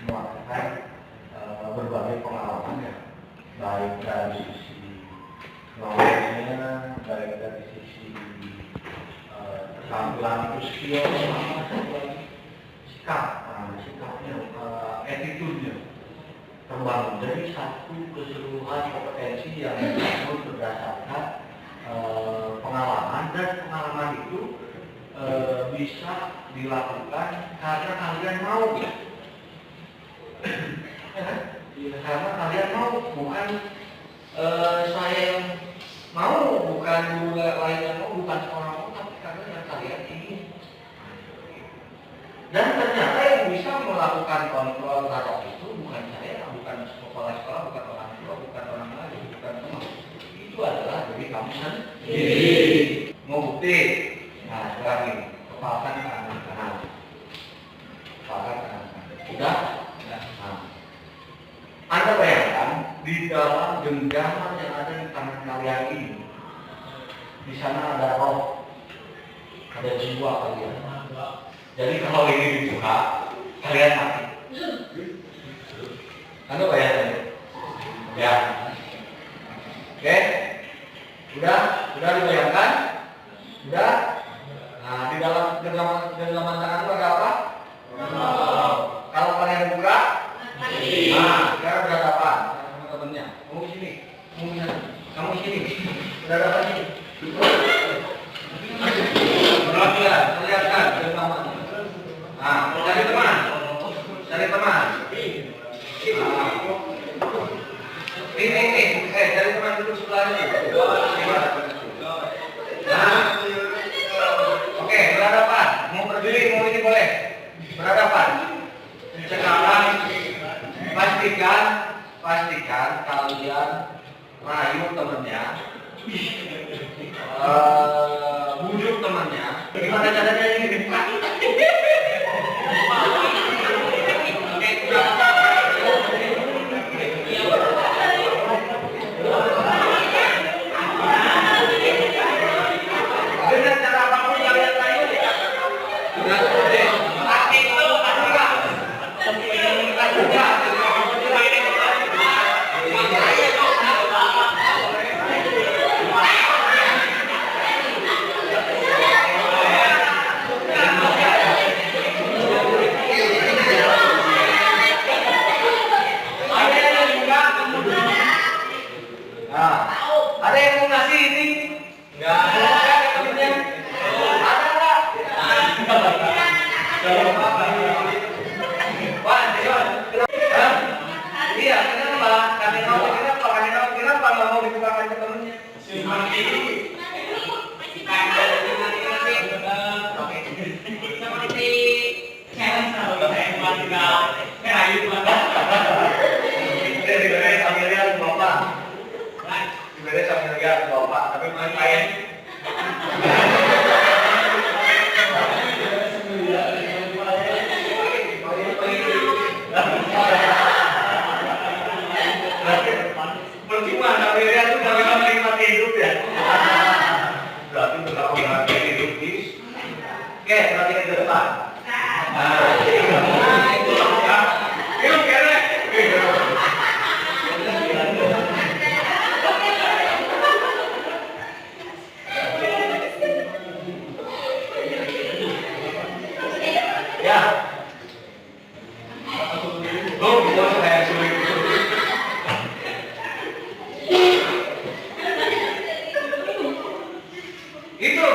melakukan berbagai pengalaman ya, baik dari sisi knowledge-nya, baik dari sisi tampilan itu skill, sikapnya, attitude-nya terbangun. Jadi satu keseluruhan kompetensi yang dibangun berdasarkan pengalaman, dan pengalaman itu bisa dilakukan karena kalian mau. Karena kalian mau, bukan saya yang mau, bukan guru lain yang mau, bukan orang mau, tapi karena yang kalian ingin. Dan ternyata yang bisa melakukan kontrol terhadap itu bukan saya, bukan kepala sekolah, bukan orang tua, bukan orang lain, bukan teman. Itu adalah diri kamu sendiri. Mau bukti? Nah, sekarang ini, kepalkan tangan kanan. Kepalkan tangan kanan. Udah? Nah. Anda bayangkan di dalam genggaman yang ada di tangan kalian ini, di sana ada roh, ada jiwa kalian. Jadi kalau ini dibuka, kalian mati. Anda bayangkan? Ya. Oke? Udah dibayangkan? Udah? Nah, di dalam genggaman tangan itu ada apa? Kalau kalian buka, nah, sekarang berhadapan sama temennya. Kamu di sini, kamu di sini, berhadapan sini. Perlihatkan genggamannya. Nah, cari teman. Cari teman dulu sebelahnya. Nah, oke, berhadapan. Mau berdiri, mau ini boleh. Berhadapan. Sekarang pastikan kalian rayu temennya, bujuk temannya. Gimana caranya ini dibuka? Dengan cara apapun kalian rayu. Ada yang mau ngasih ini? Enggak. Temennya? Ada enggak? Wah, John. Iya, kenapa? Kenapa nggak mau dibukakan ke temennya? Seperti challenge kalau saya buat juga kayu banget. Diberi sambil lihat bapak. Diberi sambil lihat bapak, tapi main main. Percuma sambil lihat itu bagaimana menikmati hidup ya. Berarti betapa bahagia hidup di. Oke, perhatikan ke depan. Hidup kere. Ya. Bisa saya sulit. Itu.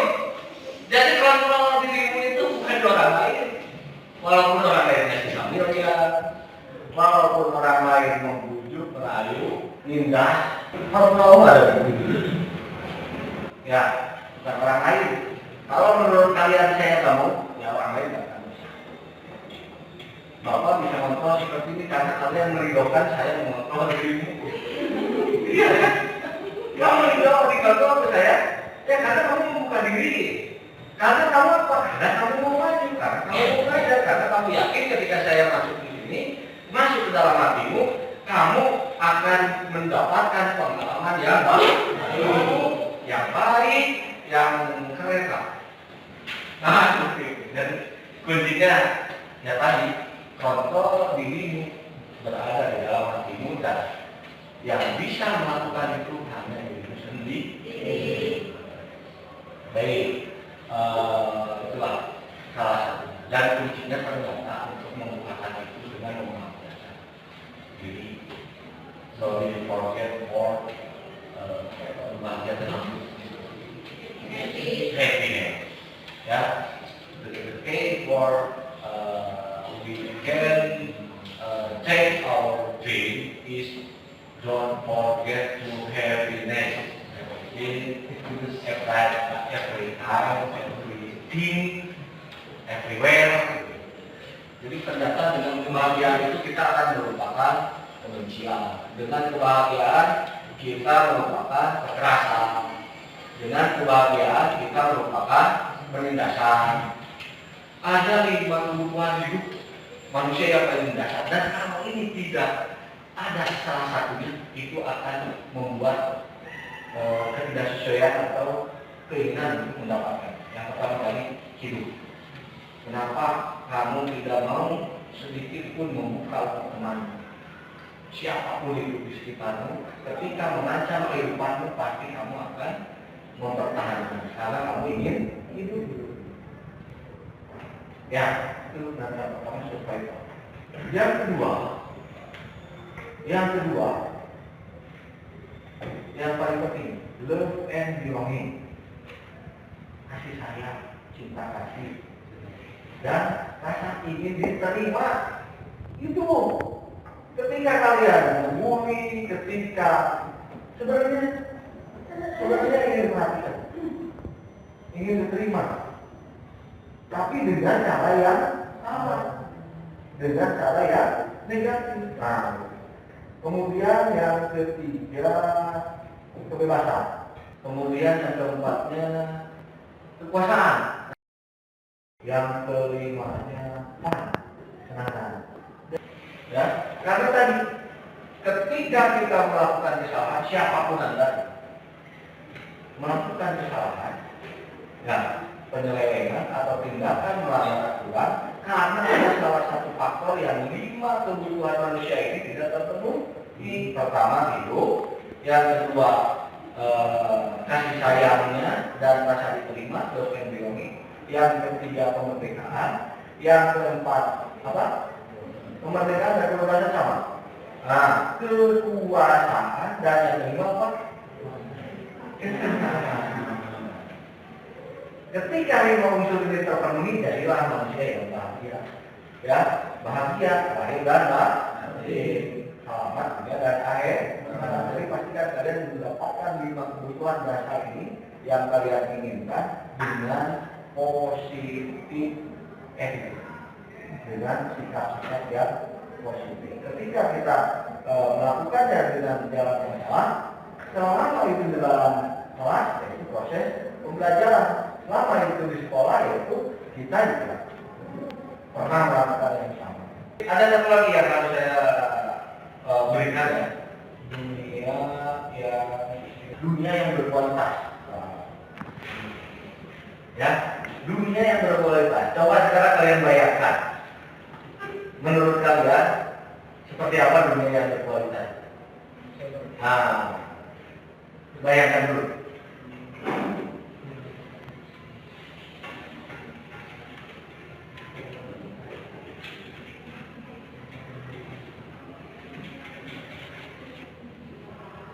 Jadi kontrol dirimu itu bukan orang lain. Walaupun orang lainnya sambil ya, walaupun orang lain membujuk, merayu, indah, kontrol ada di diri. Ya, bukan orang lain. Kalau menurut kalian saya kamu, ya orang lain nggak akan bisa. Bapak bisa kontrol seperti ini karena kalian meridokan saya mengontrol dirimu. Iya kan? Kamu dikontrol ke saya, ya karena kamu membuka diri. Karena kamu apa? Karena kamu mau maju, karena kamu mau belajar, karena kamu yakin ketika saya masuk di sini, masuk ke dalam hatimu, kamu akan mendapatkan pengalaman yang baik, yang keren lah. Nah, dan kuncinya ya tadi Contoh dirimu berada di dalam hatimu dan yang bisa melakukan itu hanya dirimu sendiri. Baik, itulah salah satu. Dan kuncinya ternyata untuk membukakan itu dengan mengapresiasi diri. So you forget more bahagia tersebut. Happiness. Ya, the key for we can take our dream is don't forget to happiness. It apply every time, everything, everywhere. Jadi ternyata dengan kebahagiaan itu kita akan melupakan kebencian. Dengan kebahagiaan kita melupakan kekerasan. Dengan kebahagiaan kita melupakan penindasan. Ada 5 kebutuhan hidup manusia yang paling dasar, dan kalau ini tidak ada salah satunya, itu akan membuat ketidaksesuaian atau keinginan untuk mendapatkan. Yang pertama kali hidup. Kenapa kamu tidak mau sedikit pun membuka teman? Siapapun hidup di sekitarmu, ketika mengancam kehidupanmu, pasti kamu akan mempertahankan karena kamu ingin hidup. Ya, itu nada pertama supaya. Yang kedua, yang paling penting, love and belonging. Kasih sayang, cinta kasih, dan rasa ingin diterima. Itu ketika kalian membuli, ketika sebenarnya ingin diperhatikan, ingin diterima, tapi dengan cara yang salah, dengan cara yang negatif. Nah, kemudian yang ketiga, kebebasan. Kemudian yang keempatnya, kekuasaan. Yang kelimanya, kesenangan. Ya, karena tadi ketika kita melakukan kesalahan, siapapun Anda melakukan kesalahan, ya, penyelewengan atau tindakan melanggar aturan, karena ada salah satu faktor yang 5 kebutuhan manusia ini tidak terpenuhi. Pertama hidup, yang kedua kasih sayangnya dan rasa diterima, love and belonging. Yang ketiga kemerdekaan, yang keempat apa? Kemerdekaan dan kebebasan sama. Nah, kekuasaan dan yang kelima apa? Kesenangan. Ketika 5 unsur ini terpenuhi, jadilah manusia yang bahagia. Ya, bahagia lahir dan batin, selamat dunia dan akhir. Jadi pastikan kalian mendapatkan 5 kebutuhan dasar ini yang kalian inginkan dengan positif attitude, dengan sikap-sikap yang positif. Ketika kita melakukannya dengan jalan yang salah, selama itu dalam kelas, yaitu proses pembelajaran. Selama itu di sekolah, yaitu kita juga pernah melakukan yang sama. Ada satu lagi yang harus saya berikan, ya, dunia yang berkualitas. Ya, dunia yang berkualitas. Coba sekarang kalian bayangkan, menurut kalian seperti apa dunia yang berkualitas? Nah, bayangkan dulu.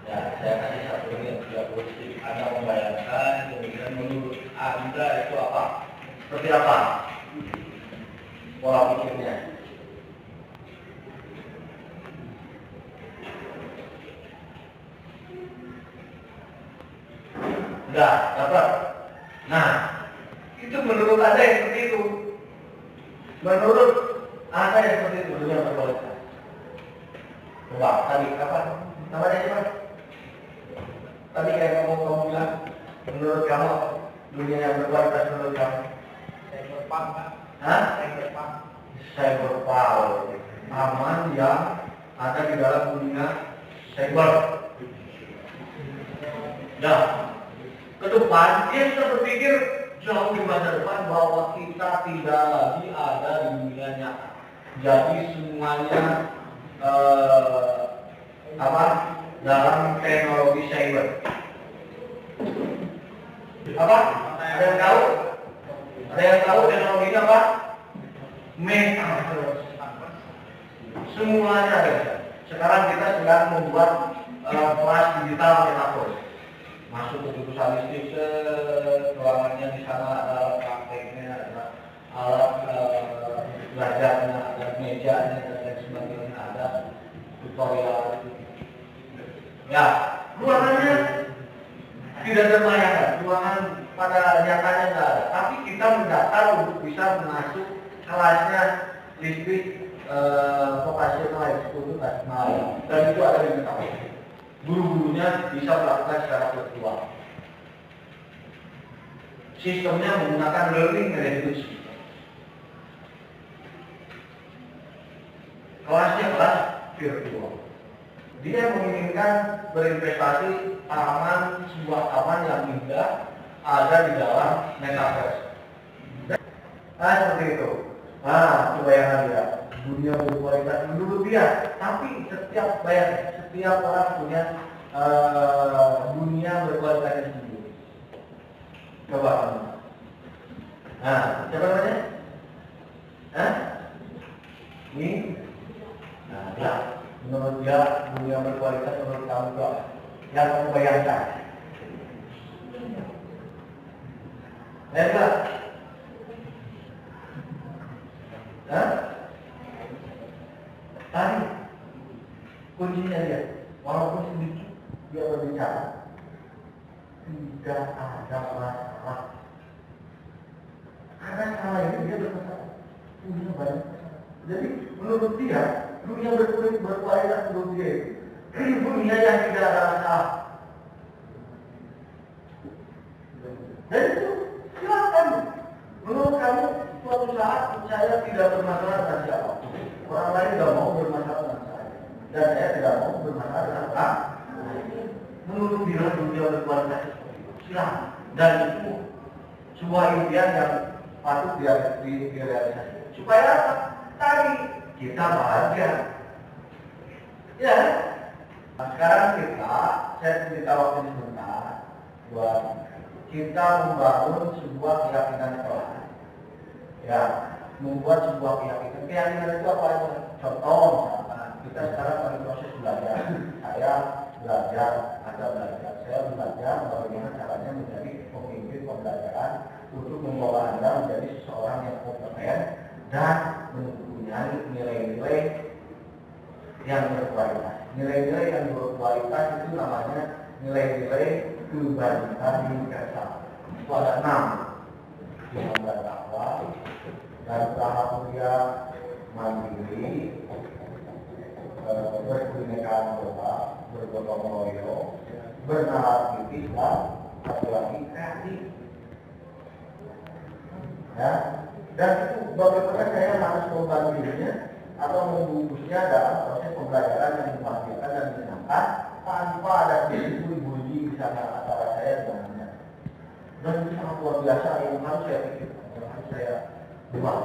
Ya, saya kasih satu menit 30 detik. Anda membayangkan, kemudian menurut Anda itu apa? Seperti apa pola pikirnya? Enggak, dapat. Nah, itu menurut Anda yang seperti itu. Menurut Anda yang seperti itu, dunia berkualitas. Coba, tadi apa? Namanya siapa? Tadi kayak kamu bilang, menurut kamu dunia yang berkualitas menurut kamu? Cyberpunk, Pak. Hah? Cyberpunk. Cyberpunk. Aman yang ada di dalam dunia cyber. Nah, ke depan dia sudah berpikir jauh di masa depan bahwa kita tidak lagi ada di dunia nyata. Jadi semuanya apa dalam teknologi cyber. Apa? Ada yang tahu? Ada yang tahu teknologinya apa? Metaverse. Semuanya ada. Sekarang kita sedang membuat kelas digital metaverse. Masuk keputusan listrik, ruangannya di sana ada prakteknya, ada alat belajarnya, ada mejanya dan lain sebagainya, ada tutorial. Ya, ruangannya tidak terbayangkan, ruangan pada nyatanya tidak ada. Tapi kita mendaftar untuk bisa masuk kelasnya listrik vocational school Tasikmalaya, dan itu ada di metaverse. Guru-gurunya bisa melakukan secara virtual. Sistemnya menggunakan learning management system. Kelasnya kelas virtual. Dia menginginkan berinvestasi sebuah taman yang indah ada di dalam metaverse. Nah, seperti itu. Nah, coba yang dia dunia berkualitas menurut dia, tapi setiap orang punya dunia berkualitas sendiri. Coba kamu. Nah, siapa namanya? Ini. Nah, ya. Menurut dia dunia berkualitas menurut kamu juga yang kamu bayangkan. Enggak? Tadi kuncinya dia, walaupun sedikit dia berbicara, tidak ada masalah. Karena salah ini dia bermasalah, punya banyak. Jadi menurut dia dunia berkualitas menurut dia, dunia yang tidak ada masalah. Dan itu silakan. Menurut kamu suatu saat saya tidak bermasalah dengan siapa. Orang lain tidak mau bermasalah dengan saya, dan saya tidak mau bermasalah dengan orang. Menurut dia dunia berkualitas silakan. Dan itu sebuah impian yang patut direalisasi. Supaya apa? Tadi kita bahagia. Ya. Nah, sekarang saya minta waktu sebentar buat kita membangun sebuah keyakinan kelas. Ya, membuat sebuah keyakinan. Keyakinan itu apa aja? Contoh, misalkan kita sekarang pada proses belajar. Saya belajar. Saya belajar bagaimana caranya menjadi pemimpin pembelajaran untuk membawa Anda menjadi seseorang yang kompeten dan mempunyai nilai-nilai yang berkualitas. Nilai-nilai yang berkualitas itu namanya nilai-nilai kebajikan universal. Itu ada 6. Yang bertakwa, dan usaha mulia, mandiri, berkebinekaan bergotong royong, bernarasi dan satu lagi kreatif. Ya, dan itu bagaimana saya harus membantunya atau membungkusnya dalam proses pembelajaran yang membahagiakan dan menyenangkan tanpa ada bully di sana antara saya dengannya. Dan itu sangat luar biasa yang harus saya pikirkan, yang harus saya buat.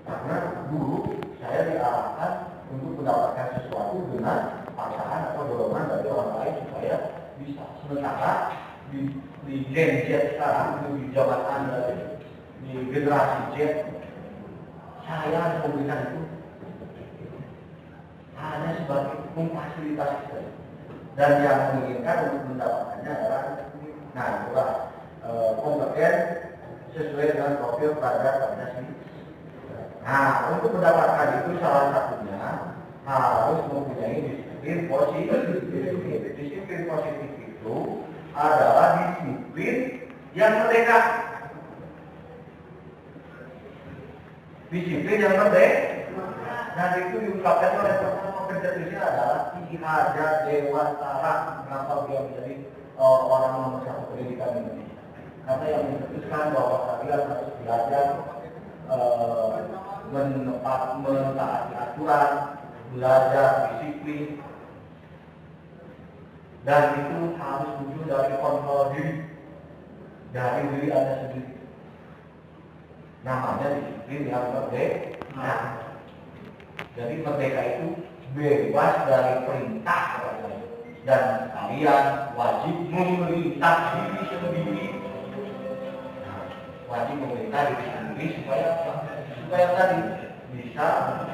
Karena dulu saya diarahkan untuk mendapatkan sesuatu dengan paksaan atau dorongan dari orang lain supaya bisa. Sementara di Gen Z sekarang, di zaman Anda, di generasi Z, saya harus memberikan itu hanya sebagai memfasilitasi saja. Dan yang menginginkan untuk mendapatkannya adalah, nah itulah kompeten sesuai dengan profil pada Pancasila. Nah, untuk mendapatkan itu salah satunya harus mempunyai disiplin positif. Disiplin positif itu adalah disiplin yang merdeka. Disiplin yang merdeka. Dan itu diungkapkan oleh pertama pekerja di sini adalah Ki Hajar Dewantara, kenapa dia menjadi orang nomor 1 pendidikan Indonesia. Karena yang memutuskan bahwa kalian harus belajar mentaati aturan, belajar disiplin, dan itu harus muncul dari kontrol diri, dari diri Anda sendiri. Namanya disiplin yang merdeka. Nah, Jadi merdeka itu bebas dari perintah dan kalian wajib memerintah diri sendiri. Nah, wajib memerintah diri sendiri supaya tadi bisa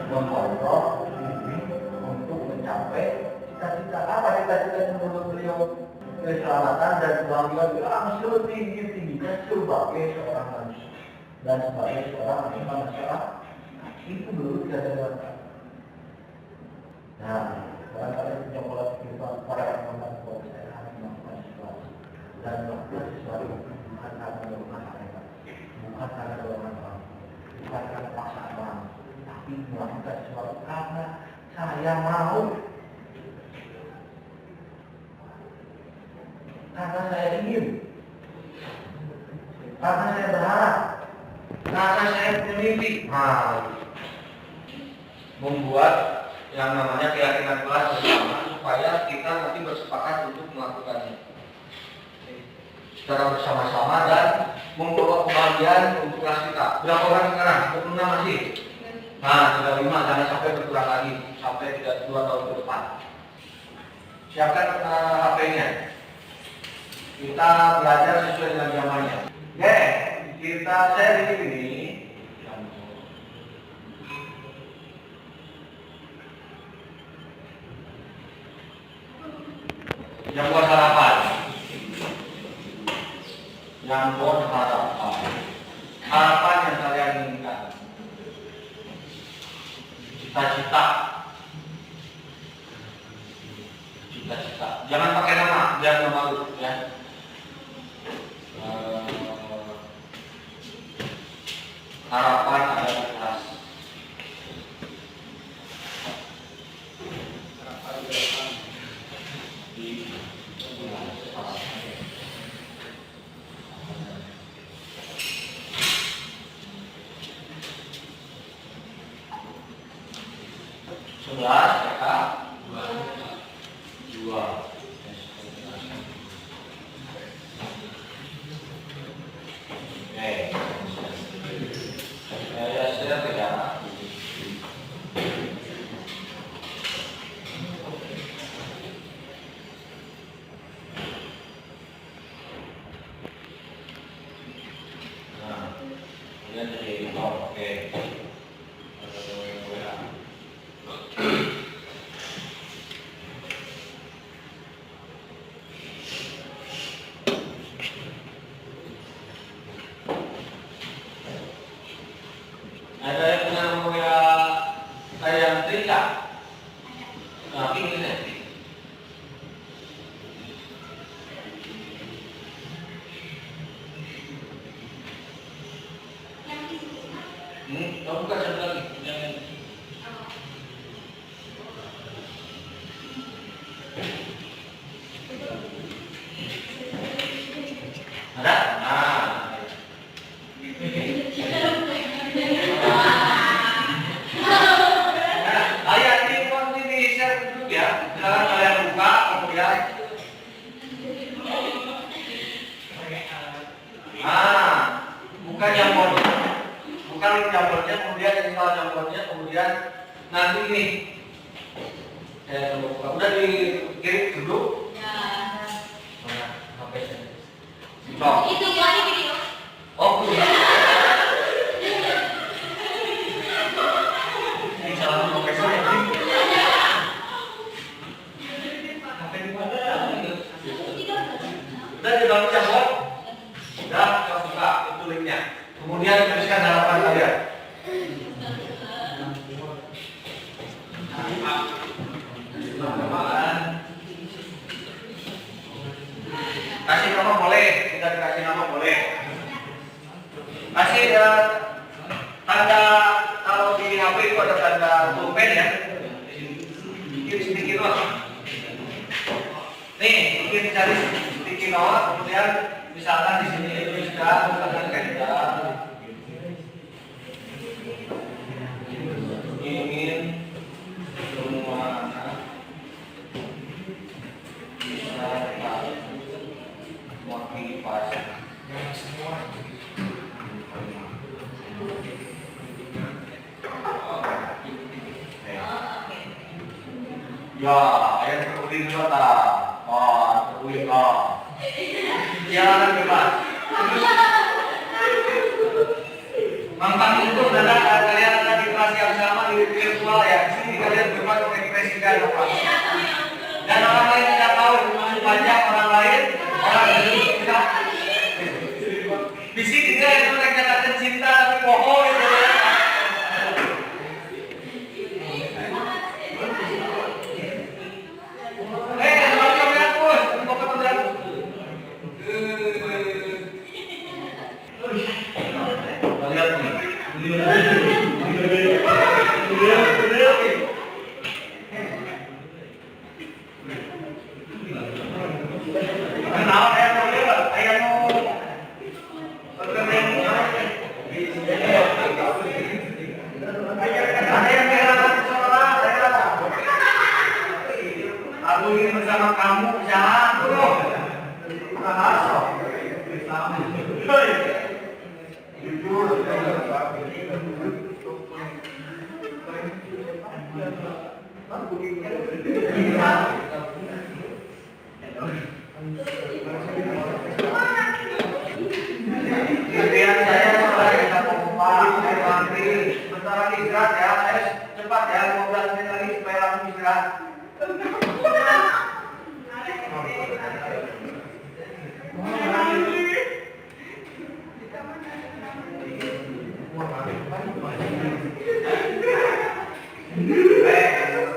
mengontrol diri untuk mencapai cita-cita. Apa cita-cita menurut beliau? Keselamatan dan kebahagiaan yang setinggi-tingginya sebagai seorang manusia dan sebagai seorang masyarakat. Itu dulu cita-cita. Nah, barangkali punya pola pikir para teman-teman bahwa saya harus melakukan sesuatu dan melakukan sesuatu bukan karena dorongan mereka, bukan karena dorongan orang, bukan karena paksaan orang, tapi melakukan sesuatu karena saya mau, karena saya ingin, karena saya berharap, karena saya punya mimpi. Nah, membuat yang namanya keyakinan kelas bersama supaya kita nanti bersepakat untuk melakukannya secara bersama-sama dan membawa kebahagiaan untuk kelas kita. Berapa orang sekarang? 26 masih? Nah, sudah 5, jangan sampai berkurang lagi sampai 2 tahun ke depan. Siapkan HP-nya. Kita belajar sesuai dengan zamannya. Oke, kita share ini. Yang buat harapan, harapan yang kalian inginkan, cita-cita, jangan pakai nama, biar nggak malu ya. Harapan ada di kelas. Sebelas, ya, dua. Oke. Ya, sudah tidak. Nah, kemudian jadi oke. Ada yang punya nomor ya saya tidak? Nah, ini nanti. Kamu buka satu lagi. Ada? Nah. Silakan kalian buka, kemudian buka jambornya, bukan jambornya, kemudian install jambornya, kemudian nanti ini saya coba buka. Udah dikirim dulu? Ya. Mana HP-nya? Itu lagi video. Oh, udah. Ini salah pakai saya. Udah di dalam jambor, udah kita buka itu linknya. Kemudian tuliskan harapan kalian. Kasih nama boleh, kita dikasih nama boleh. Kasih tanda, kalau di HP itu ada tanda pulpen ya. Bikin sedikit lah. Nih, bikin cari sticky note, kemudian misalkan di sini tuliskan misalkan kita ingin semua anak bisa motivasi. Ya, ayam terkuling dulu tak. Terkuling Jalan bebas. Mantan itu kalian ada di kelas yang sama di virtual ya. Di sini kalian bebas mengekspresikan apa. Dan orang lain tidak tahu banyak orang lain tidak. Di sini dia itu mereka katakan cinta tapi bohong itu. Aku ingin bersama kamu, jangan dulu. Bentar lagi istirahat ya, saya cepat ya, 15 menit lagi supaya langsung istirahat.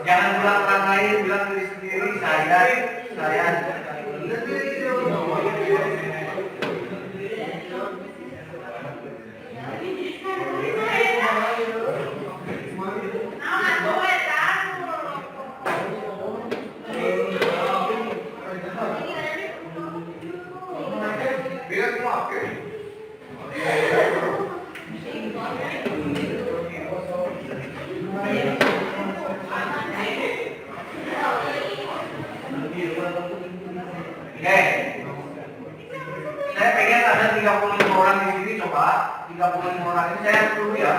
Jangan bilang orang lain, bilang diri sendiri, saya. Saya pengen ada 35 orang di sini, coba 35 orang ini saya dulu ya.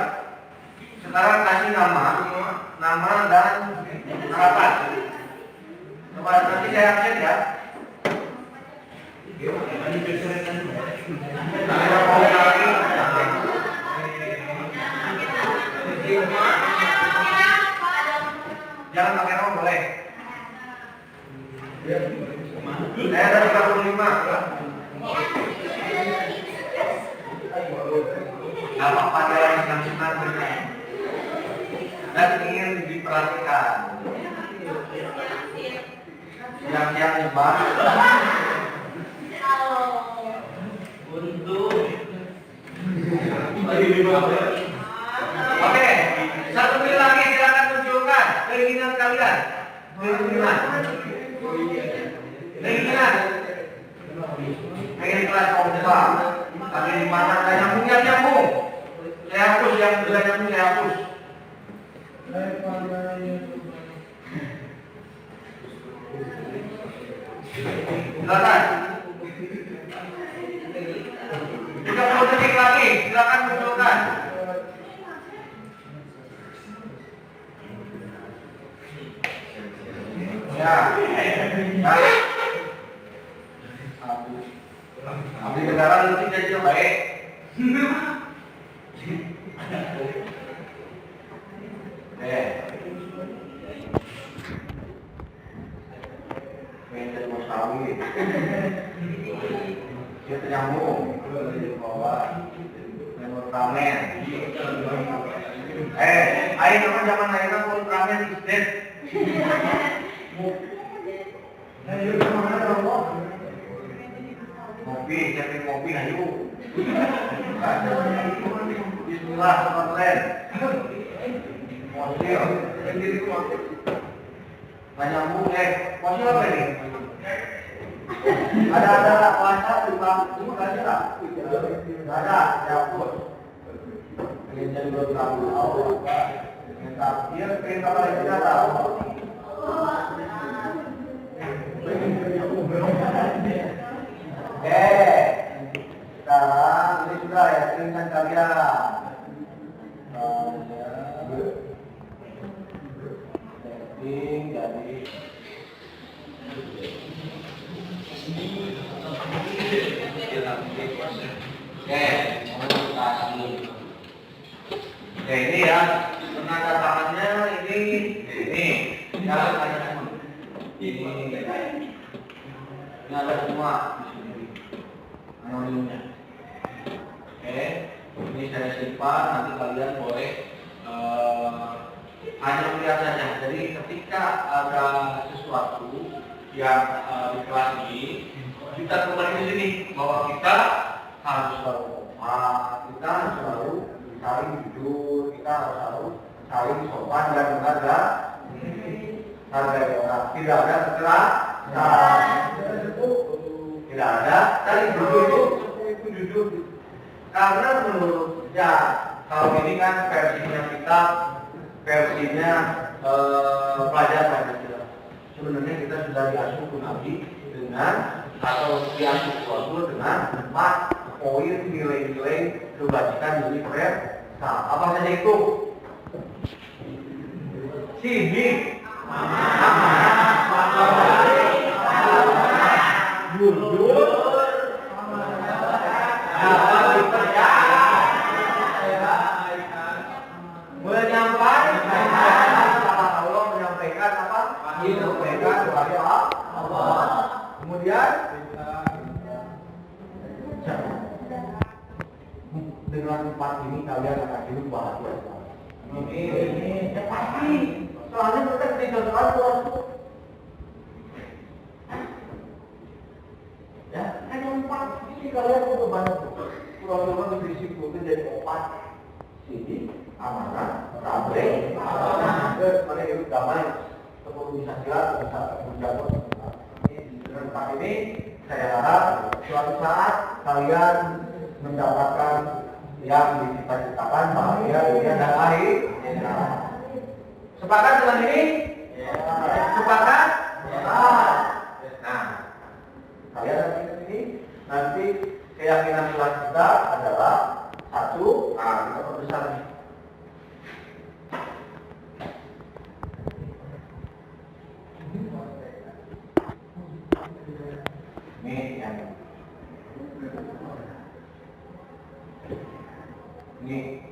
Sekarang kasih nama dan harapan. Coba nanti saya absen ya. Jangan pakai nomor boleh. Saya ada 35. Gak apa-apa dia lagi senang-senang dan ingin diperhatikan. Yang nyebar untuk oke, satu menit lagi silakan munculkan keinginan kalian. Keinginan pengen kelas kompa tapi di mana saya nyambung. Saya hapus yang sudah nyambung, saya hapus. Silakan. 30 detik lagi, silakan munculkan. Ya. Abdi kendaraan nanti jadi baik. Mencari bos kawin. Dia ternyambung. Nomor ramen. Ayo teman zaman akhirnya nomor ramen di state. Ngopi, cari ngopi ayo. Bismillah, teman-teman. Mosil, sendiri tuh mosil. Nggak nyambung, mosil apa ini? Ada WhatsApp di bangku, nggak ada? Nggak ada, dihapus. Pengen jadi bertamu, pengen apa lagi kita tahu. Sekarang ini sudah ya, kirimkan kalian. Setting jadi Oke, ini ya penanda tangannya ini ya ada semua. Ini ada semua di sini. Anonimnya. Oke, ini saya simpan, nanti kalian boleh hanya melihat saja. Jadi ketika ada sesuatu yang di kelas ini, kita kembali ke sini bahwa kita harus selalu kita harus selalu saling jujur, kita harus selalu saling sopan dan menghargai orang. Tidak ada kekerasan, tidak ada saling jujur itu jujur. Karena menurut ya kalau ini kan versinya kita versinya pelajar Pancasila. Sebenarnya kita sudah diasuh Nabi dengan atau diasuh Rasul dengan 4 poin nilai-nilai kebajikan universal. Apa saja itu? Sidik, jujur, dapat dipercaya, menyampaikan Allah menyampaikan apa? Menyampaikan kepada Allah. Kemudian dengan 4 ini kalian akan hidup bahagia. Ini pasti. Soalnya kita dicontohkan terus. Ya, hanya 4 ini kalian untuk banyak. Kurang-kurang diberi simpulkan jadi 4. Sini, amanah, ramai, mana hidup damai, seperti bisa jelas, bisa menjawab. Dengan 4 ini, saya harap suatu saat kalian mendapatkan yang dicita-citakan bahagia dunia dan akhir. Sepakat dengan ini? Sepakat? Nah, kalian nanti nanti keyakinan kelas kita adalah 1, kita perbesar nih. Ini yang ini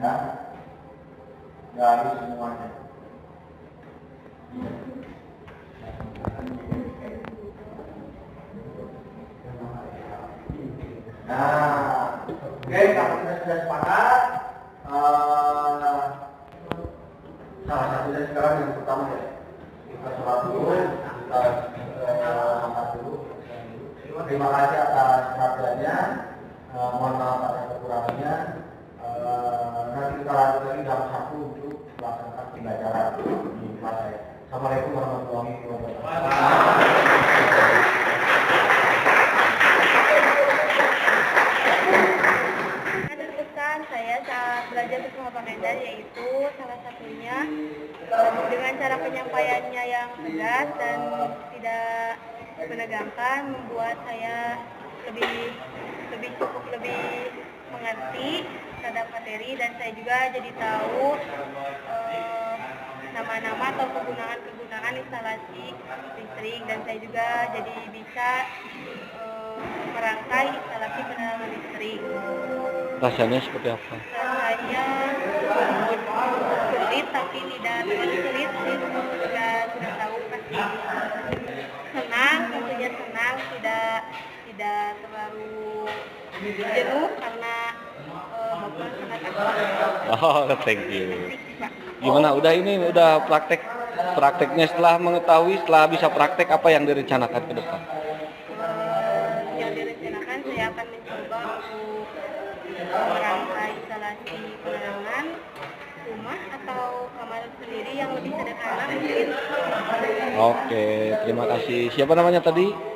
ya dari semuanya. Nah, oke, kalau kita sudah sepakat, salah satunya sekarang yang pertama ya, kita sholat dulu, kita angkat dulu. Terima kasih atas perhatiannya, mohon maaf atas kekurangannya. Nanti kita lanjut lagi jam 1 untuk melaksanakan pembelajaran di kelas saya. Assalamualaikum warahmatullahi wabarakatuh. Saya saat belajar bersama Pak Mendan, yaitu salah satunya dengan cara penyampaiannya yang tegas dan tidak menegangkan membuat saya lebih mengerti terhadap materi, dan saya juga jadi tahu nama-nama atau kegunaan instalasi listrik, dan saya juga jadi bisa merangkai instalasi penerangan listrik. Rasanya seperti apa? Rasanya sulit, tapi tidak terlalu sulit, sudah tahu pasti. Senang, tentunya senang, tidak terlalu jenuh karena sangat aktif. Oh, thank you. Gimana? Udah prakteknya setelah mengetahui, setelah bisa praktek, apa yang direncanakan ke depan? Yang direncanakan saya akan mencoba untuk merangkai instalasi penerangan rumah atau kamar sendiri yang lebih sederhana mungkin. Oke, terima kasih. Siapa namanya tadi?